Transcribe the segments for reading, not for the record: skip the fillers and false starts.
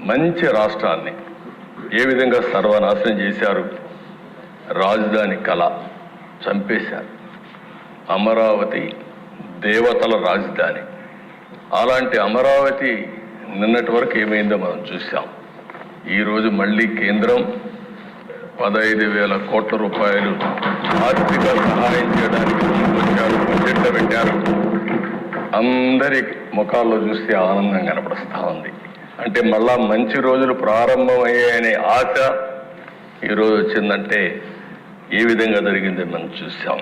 మంచి రాష్ట్రాన్ని ఏ విధంగా సర్వనాశనం చేశారు. రాజధాని కళ చంపేశారు. అమరావతి దేవతల రాజధాని. అలాంటి అమరావతి నిన్నటి వరకు ఏమైందో మనం చూసాం. ఈరోజు మళ్ళీ కేంద్రం 15,000 కోట్ల రూపాయలు ఆర్థిక సహాయం చేయడానికి వచ్చారు, బడ్జెట్లో పెట్టారు. అందరి ముఖాల్లో చూస్తే ఆనందం కనపడుస్తూ ఉంది. అంటే మళ్ళా మంచి రోజులు ప్రారంభమయ్యాయనే ఆశ ఈరోజు వచ్చిందంటే ఏ విధంగా జరిగిందో మనం చూసాం.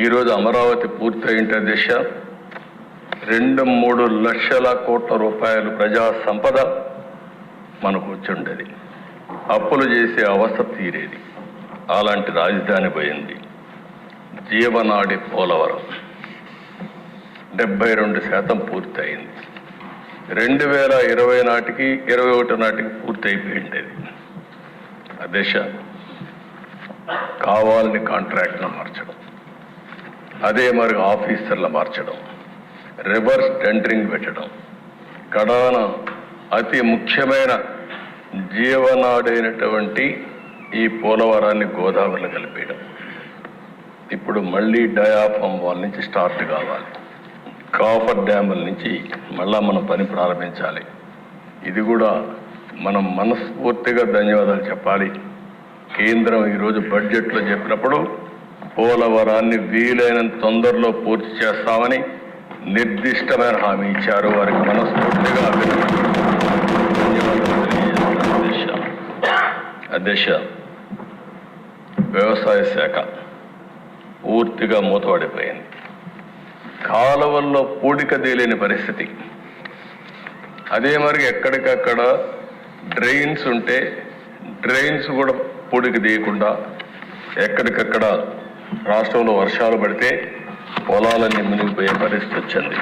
ఈరోజు అమరావతి పూర్తయింటే దిశ 2-3 లక్షల కోట్ల రూపాయలు ప్రజా సంపద మనకు వచ్చుండేది. అప్పులు చేసే అవస్థ తీరేది. అలాంటి రాజధాని పోయింది. జీవనాడి పోలవరం 72% పూర్తయింది. 2020 నాటికి 21 నాటికి పూర్తి అయిపోయిండేది. ఆ దిశ కావాలని కాంట్రాక్ట్ను మార్చడం, అదే మరి ఆఫీసర్లు మార్చడం, రివర్స్ టెండరింగ్ పెట్టడం, కడాన అతి ముఖ్యమైన జీవనాడైనటువంటి ఈ పోలవరాన్ని గోదావరిలో కలిపేయడం. ఇప్పుడు మళ్ళీ డయాఫామ్ వాల్ నుంచి స్టార్ట్ కావాలి. కాఫర్ డ్యాముల నుంచి మళ్ళా మనం పని ప్రారంభించాలి. ఇది కూడా మనం మనస్ఫూర్తిగా ధన్యవాదాలు చెప్పాలి. కేంద్రం ఈరోజు బడ్జెట్లో చెప్పినప్పుడు పోలవరాన్ని వీలైనంత తొందరలో పూర్తి చేస్తామని నిర్దిష్టమైన హామీ ఇచ్చారు. వారికి మనస్ఫూర్తిగా అధ్యక్ష, వ్యవసాయ శాఖ పూర్తిగా మూతపడిపోయింది. కాలువల్లో పూడిక తేలేని పరిస్థితి. అదే మరి ఎక్కడికక్కడ డ్రైన్స్ ఉంటే డ్రైన్స్ కూడా పూడిక తీయకుండా ఎక్కడికక్కడ రాష్ట్రంలో వర్షాలు పడితే పొలాలన్నీ మునిగిపోయే పరిస్థితి వచ్చింది.